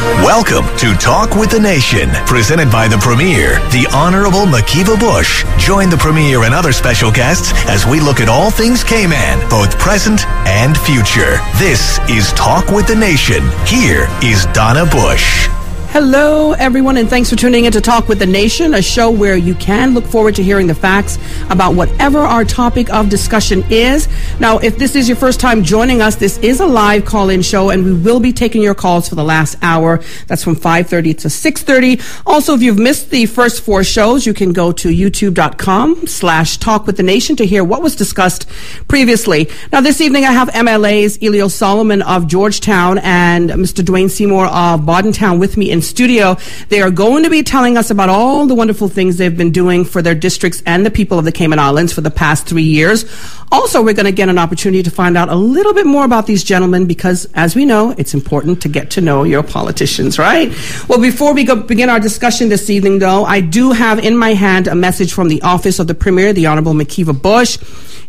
Welcome to Talk with the Nation, presented by the Premier, the Honorable McKeeva Bush. Join the Premier and other special guests as we look at all things Cayman, both present and future. This is Talk with the Nation. Here is Donna Bush. Hello, everyone, and thanks for tuning in to Talk with the Nation, a show where you can look forward to hearing the facts about whatever our topic of discussion is. Now, if this is your first time joining us, this is a live call-in show, and we will be taking your calls for the last hour. That's from 5:30 to 6:30. Also, if you've missed the first four shows, you can go to youtube.com/talkwiththenation to hear what was discussed previously. Now, this evening, I have MLAs Ellio Solomon of Georgetown and Mr. Dwayne Seymour of Bordentown with me in studio. They are going to be telling us about all the wonderful things they've been doing for their districts and the people of the Cayman Islands for the past 3 years. Also, we're going to get an opportunity to find out a little bit more about these gentlemen because, as we know, it's important to get to know your politicians, right? Well, before we begin our discussion this evening, though, I do have in my hand a message from the Office of the Premier, the Honorable McKeeva Bush.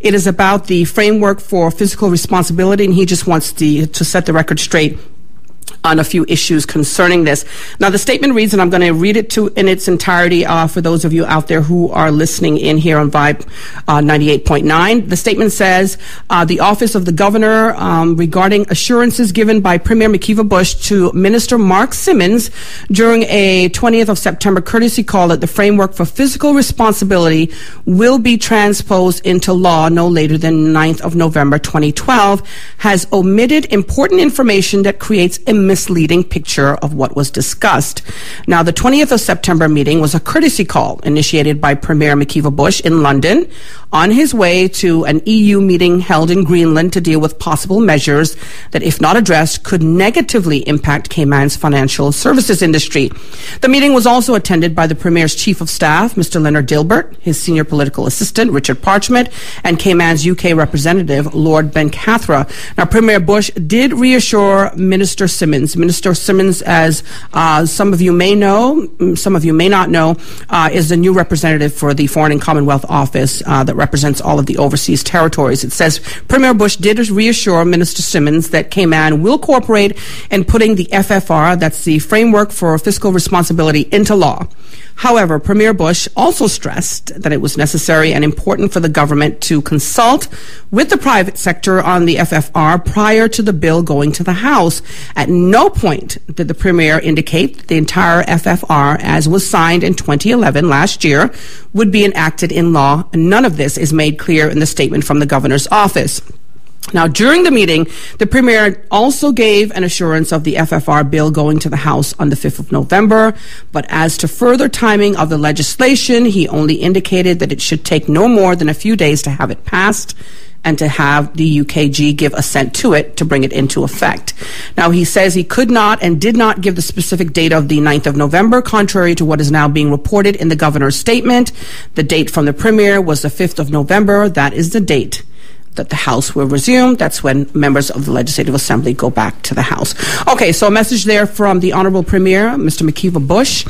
It is about the framework for fiscal responsibility, and he just wants to set the record straight on a few issues concerning this. Now, the statement reads, and I'm going to read it in its entirety for those of you out there who are listening in here on Vibe 98.9. The statement says, the Office of the Governor regarding assurances given by Premier McKeeva Bush to Minister Mark Simmons during a 20th of September courtesy call that the framework for fiscal responsibility will be transposed into law no later than 9th of November 2012 has omitted important information that creates a misleading picture of what was discussed. Now, the 20th of September meeting was a courtesy call initiated by Premier McKeeva Bush in London on his way to an EU meeting held in Greenland to deal with possible measures that, if not addressed, could negatively impact Cayman's financial services industry. The meeting was also attended by the Premier's Chief of Staff, Mr. Leonard Dilbert, his senior political assistant, Richard Parchment, and Cayman's UK representative, Lord Ben Cathra. Now, Premier Bush did reassure Minister Simmons, as some of you may know, some of you may not know, is the new representative for the Foreign and Commonwealth Office that represents all of the overseas territories. It says Premier Bush did reassure Minister Simmons that Cayman will cooperate in putting the FFR, that's the Framework for Fiscal Responsibility, into law. However, Premier Bush also stressed that it was necessary and important for the government to consult with the private sector on the FFR prior to the bill going to the House. At no point did the Premier indicate that the entire FFR, as was signed in 2011, last year, would be enacted in law. None of this is made clear in the statement from the Governor's office. Now, during the meeting, the Premier also gave an assurance of the FFR bill going to the House on the 5th of November, but as to further timing of the legislation, he only indicated that it should take no more than a few days to have it passed and to have the UKG give assent to it to bring it into effect. Now, he says he could not and did not give the specific date of the 9th of November, contrary to what is now being reported in the Governor's statement. The date from the Premier was the 5th of November. That is the date that the House will resume. That's when members of the Legislative Assembly go back to the House. Okay, so a message there from the Honorable Premier, Mr. McKeeva Bush,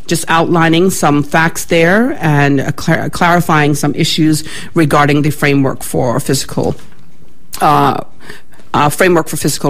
just outlining some facts there and clarifying some issues regarding the framework for fiscal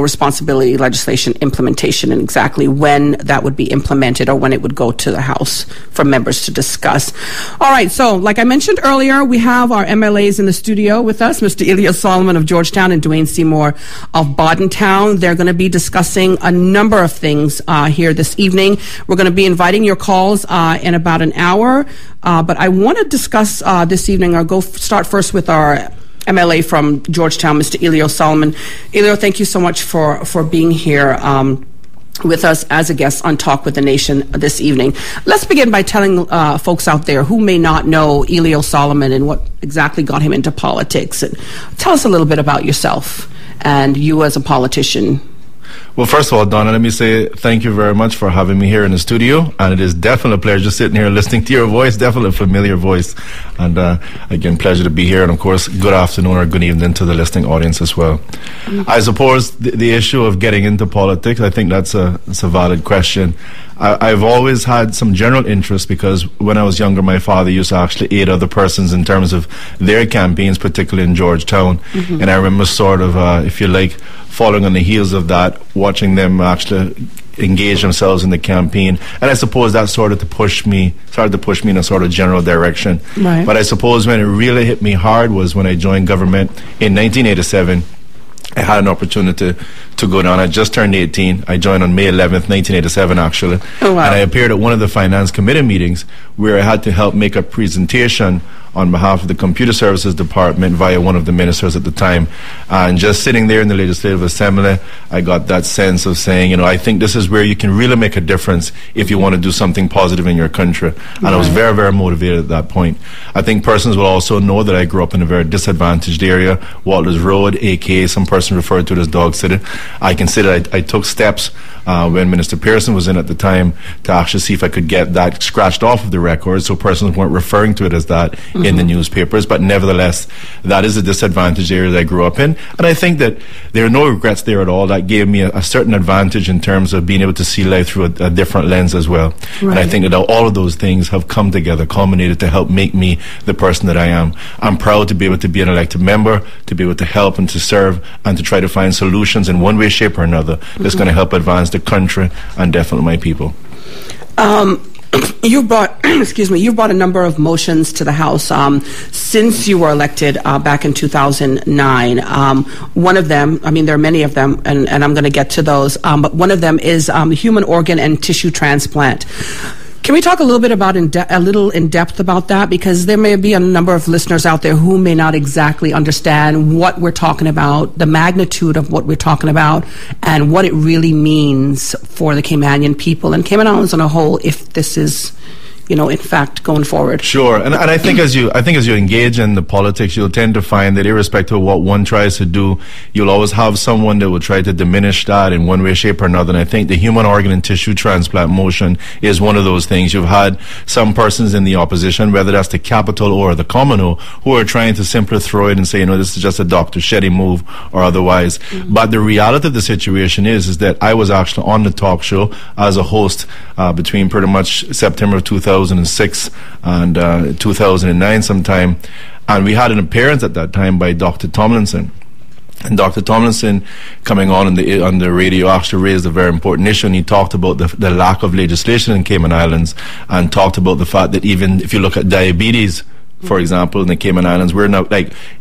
responsibility legislation implementation and exactly when that would be implemented or when it would go to the House for members to discuss. All right, so like I mentioned earlier, we have our MLAs in the studio with us, Mr. Ellio Solomon of Georgetown and Dwayne Seymour of Bordentown. They're going to be discussing a number of things here this evening. We're going to be inviting your calls in about an hour, but I want to discuss this evening, I'll start first with our MLA from Georgetown, Mr. Ellio Solomon. Ellio, thank you so much for being here with us as a guest on Talk with the Nation this evening. Let's begin by telling folks out there who may not know Ellio Solomon and what exactly got him into politics. And tell us a little bit about yourself and you as a politician. Well, first of all, Donna, let me say thank you very much for having me here in the studio. And it is definitely a pleasure sitting here listening to your voice, definitely a familiar voice. And again, pleasure to be here. And of course, good afternoon or good evening to the listening audience as well. I suppose the issue of getting into politics, I think that's a valid question. I've always had some general interest because when I was younger, my father used to actually aid other persons in terms of their campaigns, particularly in Georgetown. And I remember sort of, if you like, following on the heels of that, watching them actually engage themselves in the campaign. And I suppose that started to push me in a sort of general direction. Right. But I suppose when it really hit me hard was when I joined government in 1987. I had an opportunity to go down. I just turned 18. I joined on May 11th, 1987, actually. Oh, wow. And I appeared at one of the finance committee meetings where I had to help make a presentation on behalf of the Computer Services Department via one of the ministers at the time. And just sitting there in the Legislative Assembly, I got that sense of saying, I think this is where you can really make a difference if you want to do something positive in your country. And I was very, very motivated at that point. I think persons will also know that I grew up in a very disadvantaged area, Walters Road, aka some person referred to it as Dog City. I can say that I took steps when Minister Pearson was in at the time to actually see if I could get that scratched off of the record so persons weren't referring to it as that in the newspapers. But nevertheless, that is a disadvantaged area that I grew up in. And I think that there are no regrets there at all. That gave me a certain advantage in terms of being able to see life through a different lens as well. Right. And I think that all of those things have come together, culminated to help make me the person that I am. I'm proud to be able to be an elected member, to be able to help and to serve and to try to find solutions in one way, shape or another that's going to help advance the country and definitely my people. You brought, you brought a number of motions to the House since you were elected back in 2009. One of them, there are many of them, and I'm going to get to those, but one of them is human organ and tissue transplant. Can we talk a little bit about in depth about that? Because there may be a number of listeners out there who may not exactly understand what we're talking about, the magnitude of what we're talking about, and what it really means for the Caymanian people and Cayman Islands on a whole, if this is, in fact, going forward. Sure, and I think as you engage in the politics, you'll tend to find that irrespective of what one tries to do, you'll always have someone that will try to diminish that in one way, shape, or another. And I think the human organ and tissue transplant motion is one of those things. You've had some persons in the opposition, whether that's the Capital or the Commonwealth, who are trying to simply throw it and say, this is just a Dr. Shetty move or otherwise. But the reality of the situation is that I was actually on the talk show as a host between pretty much September of 2006 and 2009 sometime, and we had an appearance at that time by Dr. Tomlinson. And Dr. Tomlinson, coming on the radio, actually raised a very important issue, and he talked about the lack of legislation in Cayman Islands, and talked about the fact that even if you look at diabetes, for example, in the Cayman Islands, we're now,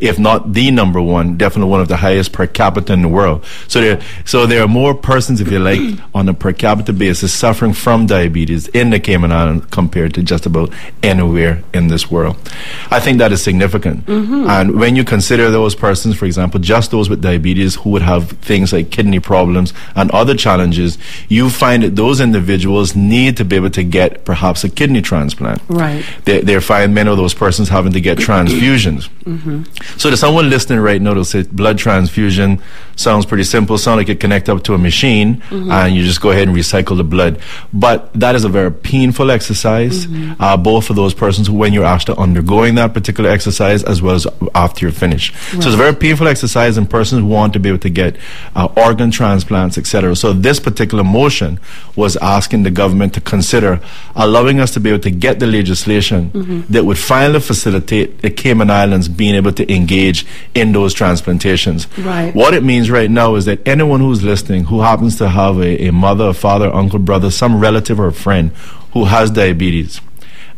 if not the number one, definitely one of the highest per capita in the world. So there are more persons, if you like, on a per capita basis suffering from diabetes in the Cayman Islands compared to just about anywhere in this world. I think that is significant. And when you consider those persons, for example, just those with diabetes who would have things like kidney problems and other challenges, you find that those individuals need to be able to get perhaps a kidney transplant. Right. They find many of those persons having to get transfusions. So to someone listening right now, they'll say blood transfusion sounds pretty simple, sounds like you connect up to a machine and you just go ahead and recycle the blood. But that is a very painful exercise, both for those persons when you're actually undergoing that particular exercise as well as after you're finished. Right. So it's a very painful exercise, and persons want to be able to get organ transplants, etc. So this particular motion was asking the government to consider allowing us to be able to get the legislation that would finally facilitate the Cayman Islands being able to engage in those transplantations. Right. What it means right now is that anyone who's listening who happens to have a mother, a father, uncle, brother, some relative or friend who has diabetes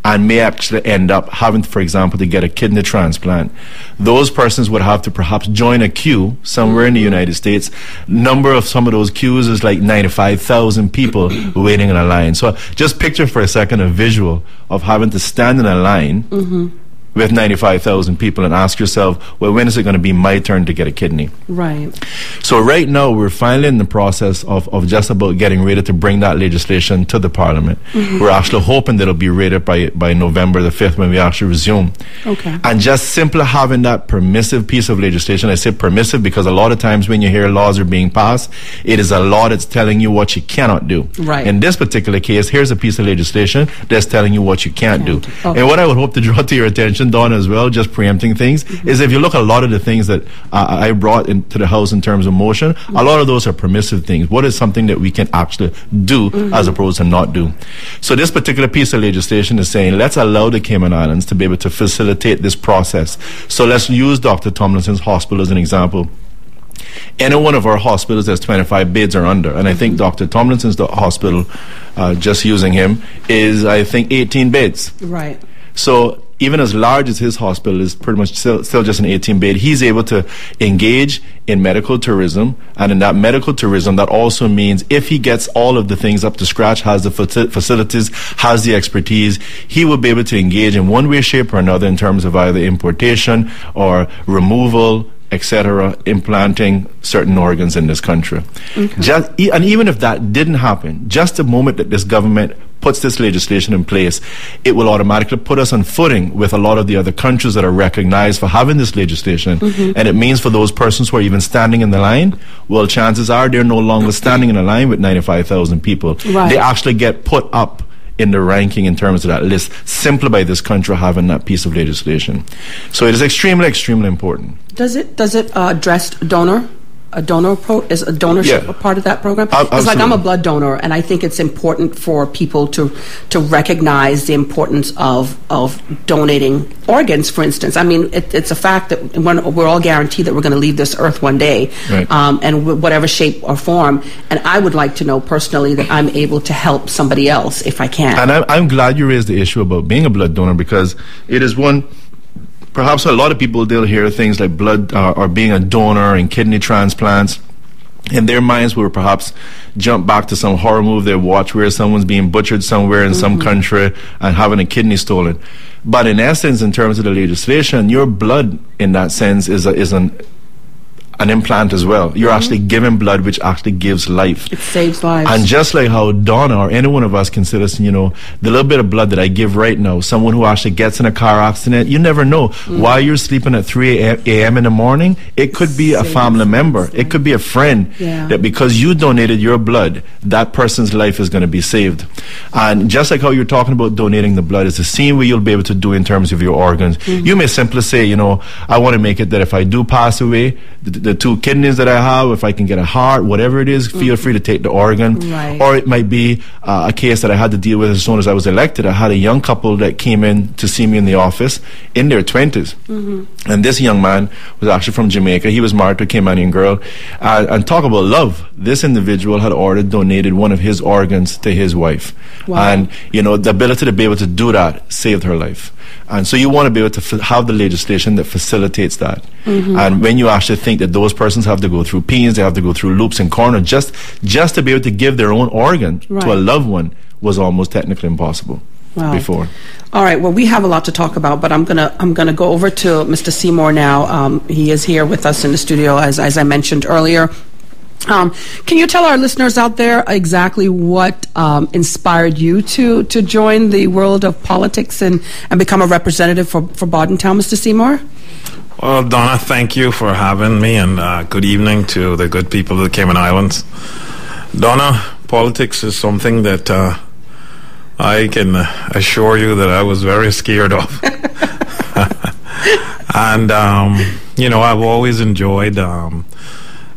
and may actually end up having, for example, to get a kidney transplant, those persons would have to perhaps join a queue somewhere in the United States. Number of some of those queues is like 95,000 people waiting in a line. So just picture for a second a visual of having to stand in a line with 95,000 people and ask yourself, well, when is it going to be my turn to get a kidney? Right. So right now we're finally in the process of just about getting ready to bring that legislation to the Parliament. We're actually hoping that it'll be ready by November the 5th when we actually resume. Okay. And just simply having that permissive piece of legislation, I say permissive because a lot of times when you hear laws are being passed, it is a law that's telling you what you cannot do. Right. In this particular case, here's a piece of legislation that's telling you what you can't do. Okay. And what I would hope to draw to your attention, Donna, as well, just preempting things, is if you look at a lot of the things that I brought into the House in terms of motion, a lot of those are permissive things. What is something that we can actually do as opposed to not do? So this particular piece of legislation is saying, let's allow the Cayman Islands to be able to facilitate this process. So let's use Dr. Tomlinson's hospital as an example. Any one of our hospitals has 25 beds or under, and I think Dr. Tomlinson's hospital, just using him, is I think 18 beds. Right. So even as large as his hospital is pretty much still just an 18-bed, he's able to engage in medical tourism. And in that medical tourism, that also means if he gets all of the things up to scratch, has the facilities, has the expertise, he will be able to engage in one way, shape, or another in terms of either importation or removal, etc., implanting certain organs in this country. Okay. And even if that didn't happen, just the moment that this government puts this legislation in place, it will automatically put us on footing with a lot of the other countries that are recognized for having this legislation. And it means for those persons who are even standing in the line, well, chances are they're no longer standing in a line with 95,000 people. Right. They actually get put up in the ranking in terms of that list simply by this country having that piece of legislation. So it is extremely, extremely important. Does it address donor? Is a donorship a part of that program? It's like I'm a blood donor, and I think it's important for people to recognize the importance of donating organs, for instance. I mean, it's a fact that we're all guaranteed that we're going to leave this earth one day, right. And whatever shape or form. And I would like to know personally that I'm able to help somebody else if I can. And I'm glad you raised the issue about being a blood donor, because it is one. Perhaps a lot of people, they'll hear things like blood or being a donor and kidney transplants. In their minds will perhaps jump back to some horror movie they watch where someone's being butchered somewhere in some country and having a kidney stolen. But in essence, in terms of the legislation, your blood in that sense is an implant as well. You're actually giving blood, which actually gives life. It saves lives. And just like how Donna or any one of us considers, the little bit of blood that I give right now, someone who actually gets in a car accident, you never know. While you're sleeping at 3 a.m. in the morning, it could be a family member. It could be a friend that because you donated your blood, that person's life is going to be saved. And just like how you're talking about donating the blood, it's the same way you'll be able to do in terms of your organs. You may simply say, I want to make it that if I do pass away, the 2 kidneys that I have, if I can get a heart, whatever it is, feel free to take the organ. Right. Or it might be a case that I had to deal with as soon as I was elected. I had a young couple that came in to see me in the office in their 20s. And this young man was actually from Jamaica. He was married to a Caymanian girl. And talk about love. This individual had donated one of his organs to his wife. Wow. And, the ability to be able to do that saved her life. And so you want to be able to have the legislation that facilitates that. And when you actually think that those persons have to go through pains, they have to go through loops and corners, just to be able to give their own organ to a loved one was almost technically impossible before. All right. Well, we have a lot to talk about, but I'm gonna go over to Mr. Seymour now. He is here with us in the studio, as I mentioned earlier. Can you tell our listeners out there exactly what inspired you to join the world of politics and become a representative for Bordentown, Mr. Seymour? Well, Donna, thank you for having me, and good evening to the good people of the Cayman Islands. Donna, politics is something that I can assure you that I was very scared of. And, I've always enjoyed...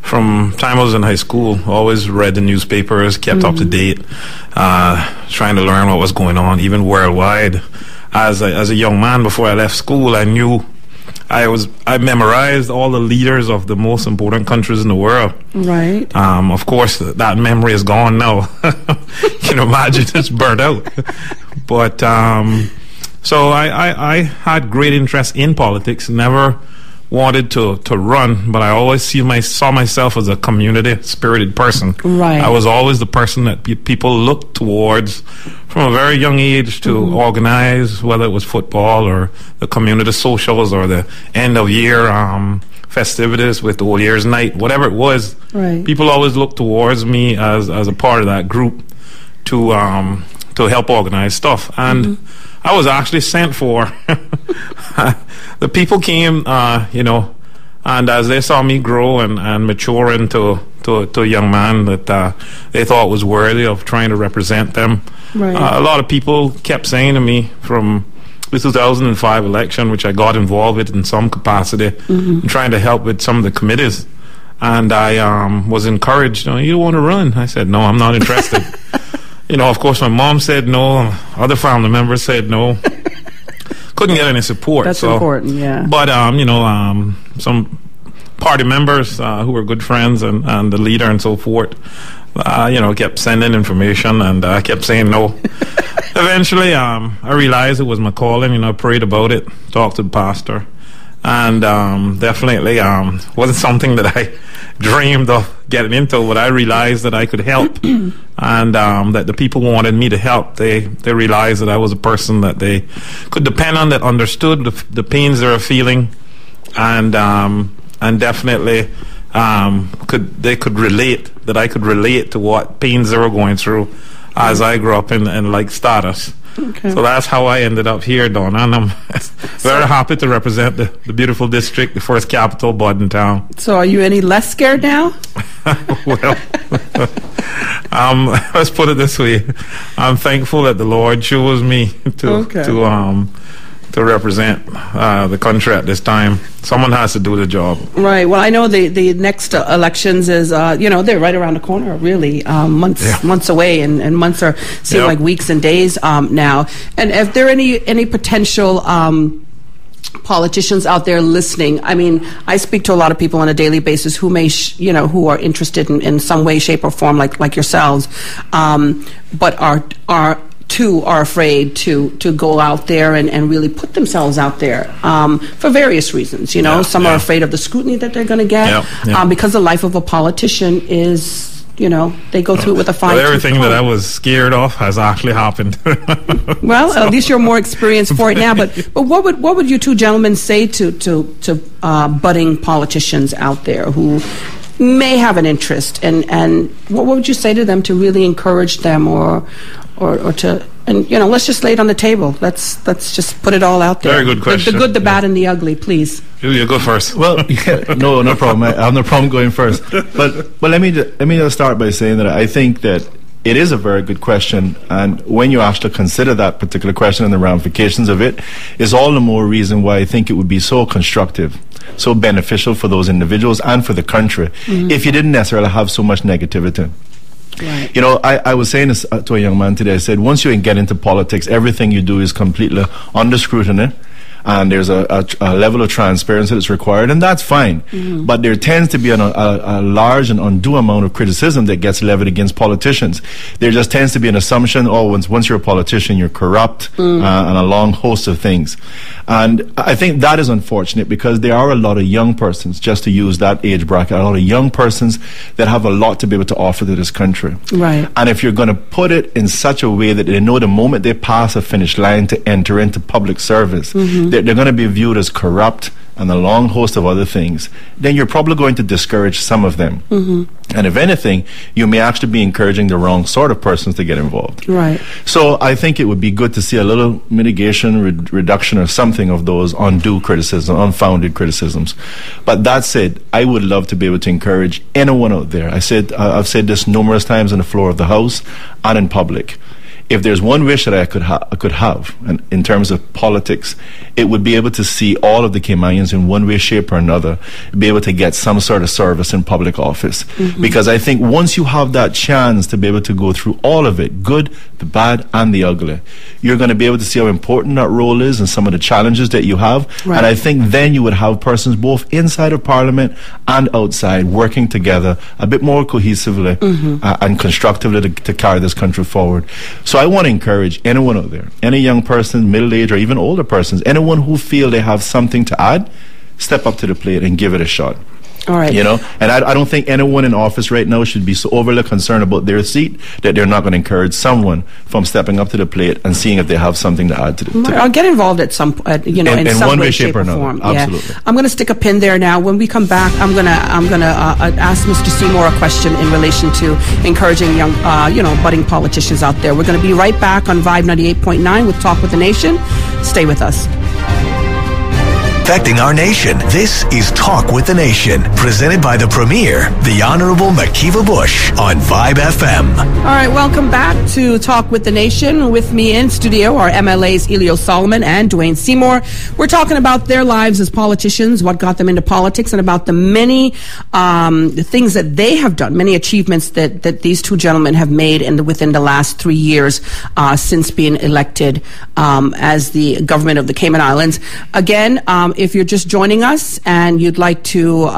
From time I was in high school, always read the newspapers, kept up to date, trying to learn what was going on, even worldwide. As a young man, before I left school, I knew I memorized all the leaders of the most important countries in the world. Right. Of course, that memory is gone now. You can imagine it's burnt out. But so I had great interest in politics. Never wanted to run, but I always saw myself as a community spirited person. Right. I was always the person that people looked towards from a very young age to organize, whether it was football or the community socials or the end of year festivities with the Old Year's Night, whatever it was. Right. People always looked towards me as a part of that group to help organize stuff. And I was actually sent for. The people came, and as they saw me grow and mature into a young man that they thought was worthy of trying to represent them. Right. A lot of people kept saying to me from the 2005 election, which I got involved with in some capacity, trying to help with some of the committees. And I was encouraged, you don't want to run? I said, no, I'm not interested. Of course, my mom said no. Other family members said no. Couldn't get any support. That's important, yeah. But some party members who were good friends and the leader and so forth, kept sending information, and I kept saying no. Eventually, I realized it was my calling. I prayed about it, talked to the pastor, and definitely wasn't something that I dreamed of getting into, but I realized that I could help, and that the people wanted me to help. They realized that I was a person that they could depend on, that understood the pains they were feeling, and definitely they could relate, that I could relate to what pains they were going through as I grew up in like status. Okay. So that's how I ended up here, Donna, and I'm very happy to represent the beautiful district, the first capital, Bordentown. So are you any less scared now? Well, let's put it this way. I'm thankful that the Lord chose me to represent the country at this time. Someone has to do the job. Right. Well, I know the next elections is, they're right around the corner, really, months away, and months seem like weeks and days now. And if there are any potential politicians out there listening, I mean, I speak to a lot of people on a daily basis who may, who are interested in some way, shape, or form, like yourselves, but are afraid to go out there and really put themselves out there for various reasons. Some are afraid of the scrutiny that they're going to get because the life of a politician is, they go through it with a fine tooth everything that I was scared of has actually happened. Well, at least you're more experienced for it now. But what would you two gentlemen say to budding politicians out there who may have an interest, and what would you say to them to really encourage them or to, and let's just lay it on the table. Let's just put it all out there. Very good question. The good, the bad, and the ugly, please. You go first. Well, no problem. I have no problem going first. But let me just start by saying that I think that it is a very good question, and when you actually consider that particular question and the ramifications of it, is all the more reason why I think it would be so constructive, so beneficial for those individuals and for the country if you didn't necessarily have so much negativity. Right. I was saying this to a young man today. I said, once you get into politics, everything you do is completely under scrutiny, and there's a level of transparency that's required, and that's fine. But there tends to be a large and undue amount of criticism that gets levied against politicians. There just tends to be an assumption, once you're a politician, you're corrupt, and a long host of things. And I think that is unfortunate, because there are a lot of young persons, just to use that age bracket, a lot of young persons that have a lot to be able to offer to this country. Right. And if you're going to put it in such a way that they know the moment they pass a finish line to enter into public service, they're going to be viewed as corrupt and a long host of other things, then you're probably going to discourage some of them. And if anything, you may actually be encouraging the wrong sort of persons to get involved. Right. So I think it would be good to see a little mitigation, reduction or something of those undue criticism, unfounded criticisms. But that said, I would love to be able to encourage anyone out there. I've said this numerous times on the floor of the House and in public. If there's one wish that I could have in terms of politics, it would be able to see all of the Caymanians in one way, shape, or another be able to get some sort of service in public office. Because I think once you have that chance to be able to go through all of it, good, the bad, and the ugly, you're going to be able to see how important that role is and some of the challenges that you have. Right. And I think then you would have persons both inside of Parliament and outside working together a bit more cohesively and constructively to carry this country forward. So I want to encourage anyone out there, any young person, middle-aged or even older persons, anyone who feel they have something to add, step up to the plate and give it a shot. All right. And I don't think anyone in office right now should be so overly concerned about their seat that they're not going to encourage someone from stepping up to the plate and seeing if they have something to add to the I'll get involved at some, in some one way, shape, or form. Absolutely. Yeah. I'm going to stick a pin there now. When we come back, I'm going to ask Mr. Seymour a question in relation to encouraging young, budding politicians out there. We're going to be right back on Vibe 98.9 with Talk with the Nation. Stay with us. Affecting our nation. This is Talk with the Nation, presented by the Premier, the Honorable McKeeva Bush on Vibe FM. All right, welcome back to Talk with the Nation. With me in studio are MLAs Ellio Solomon and Dwayne Seymour. We're talking about their lives as politicians, what got them into politics, and about the many things that they have done, many achievements that these two gentlemen have made within the last 3 years since being elected as the government of the Cayman Islands. Again, if you're just joining us and you'd like to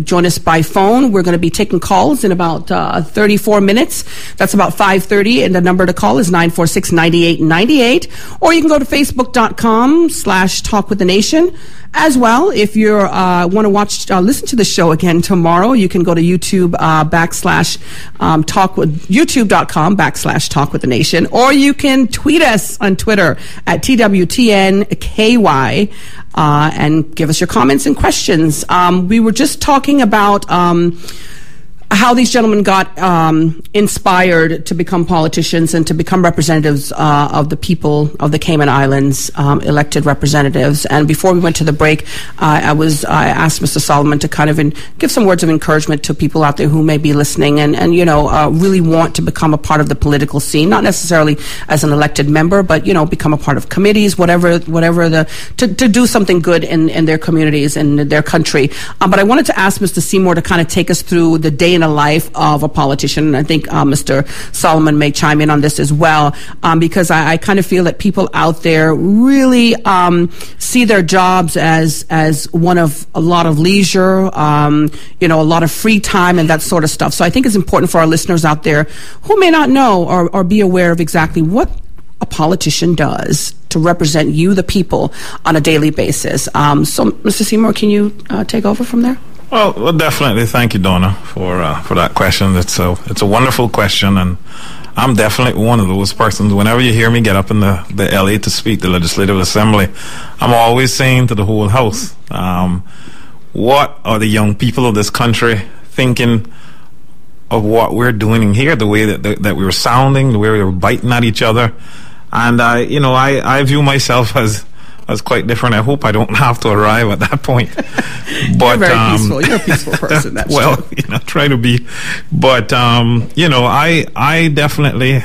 join us by phone, we're going to be taking calls in about 34 minutes. That's about 5:30, and the number to call is 946-9898. Or you can go to facebook.com/talkwiththenation. As well, if you want to listen to the show again tomorrow, you can go to YouTube YouTube.com/talkwiththenation, or you can tweet us on Twitter at TWTNKY and give us your comments and questions. We were just talking about how these gentlemen got inspired to become politicians and to become representatives of the people of the Cayman Islands, elected representatives. And before we went to the break, I asked Mr. Solomon to kind of give some words of encouragement to people out there who may be listening and really want to become a part of the political scene, not necessarily as an elected member, but become a part of committees, whatever to do something good in their communities and their country. But I wanted to ask Mr. Seymour to kind of take us through the day in a life of a politician, and I think Mr. Solomon may chime in on this as well, because I kind of feel that people out there really see their jobs as one of a lot of leisure, a lot of free time and that sort of stuff. So I think it's important for our listeners out there who may not know or be aware of exactly what a politician does to represent you, the people, on a daily basis. So, Mr. Seymour, can you take over from there? Well, definitely. Thank you, Donna, for that question. It's a wonderful question, and I'm definitely one of those persons. Whenever you hear me get up in the LA to speak, the Legislative Assembly, I'm always saying to the whole House, what are the young people of this country thinking of what we're doing here, the way that we were sounding, the way we were biting at each other? And I view myself as quite different. I hope I don't have to arrive at that point. But you're very peaceful. You're a peaceful person. That's well, true. Try to be. But I definitely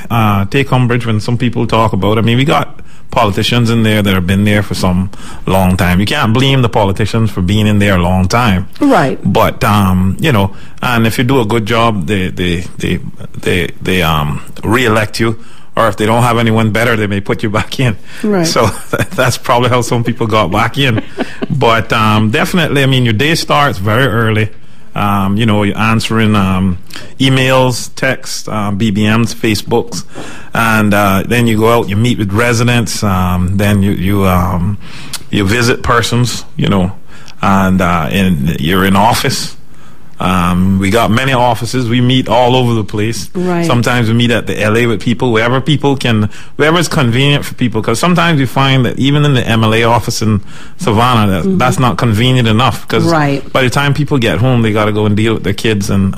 take umbrage when some people talk about. I mean, we got politicians in there that have been there for some long time. You can't blame the politicians for being in there a long time, right? But and if you do a good job, they re-elect you. Or if they don't have anyone better, they may put you back in. Right. So that's probably how some people got back in. But definitely, I mean, your day starts very early. You're answering emails, texts, BBMs, Facebooks, and then you go out, you meet with residents, then you visit persons, and you're in office. We got many offices. We meet all over the place. Right. Sometimes we meet at the LA with people, wherever is convenient for people. Because sometimes we find that even in the MLA office in Savannah, that's not convenient enough. Because by the time people get home, they got to go and deal with their kids and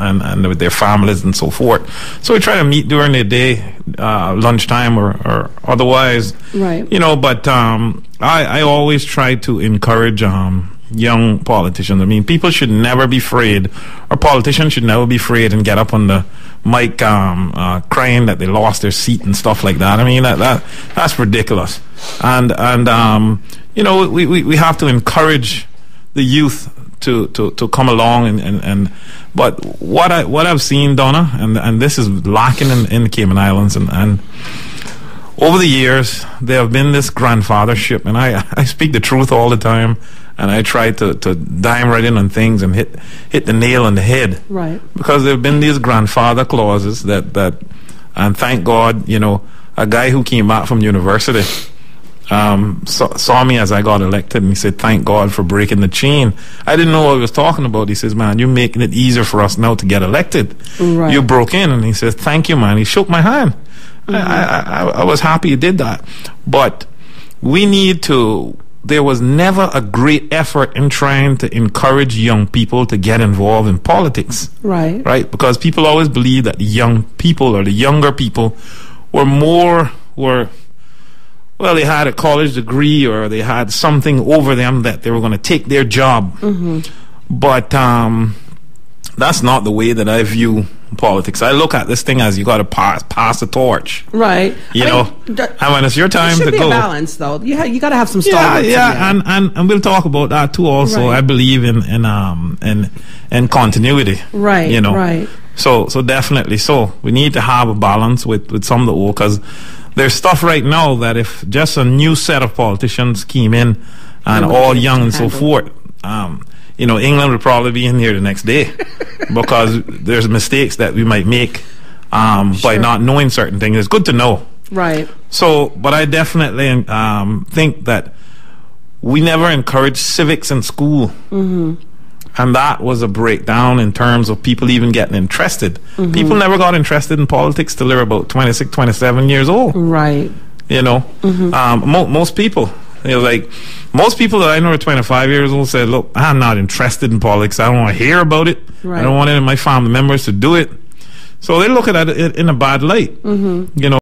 with their families and so forth. So we try to meet during the day, lunchtime or otherwise. Right. But I always try to encourage young politicians. I mean, people should never be afraid, or politicians should never be afraid and get up on the mic crying that they lost their seat and stuff like that. I mean, that's ridiculous. And we have to encourage the youth to come along and but what I've seen, Donna, and this is lacking in the Cayman Islands, and over the years there have been this grandfathership, and I speak the truth all the time. And I try to dime right in on things and hit the nail on the head. Right. Because there have been these grandfather clauses that and thank God, a guy who came back from university saw me as I got elected, and he said, thank God for breaking the chain. I didn't know what he was talking about. He says, man, you're making it easier for us now to get elected. Right. You broke in. And he says, thank you, man. He shook my hand. I was happy he did that. But we need to... There was never a great effort in trying to encourage young people to get involved in politics. Right. Right? Because people always believe that the young people or the younger people were they had a college degree or they had something over them that they were going to take their job. But that's not the way that I view politics. I look at this thing as you got to pass the torch. Right. And when it's your time to go. There should be a balance, though. You got to have some stalwarts. And we'll talk about that too. Also, I believe in continuity. Right. Right. So definitely. So we need to have a balance with some of the old, because there's stuff right now that if just a new set of politicians came in and all young and so forth. You know, England would probably be in here the next day because there's mistakes that we might make by not knowing certain things. It's good to know. Right. So, but I definitely think that we never encouraged civics in school. Mm-hmm. And that was a breakdown in terms of people even getting interested. Mm-hmm. People never got interested in politics till they were about 26, 27 years old. Right. You know, most people, you know, like most people that I know are 25 years old said, look, I'm not interested in politics. I don't want to hear about it. Right. I don't want any of my family members to do it. So they look at it in a bad light, you know.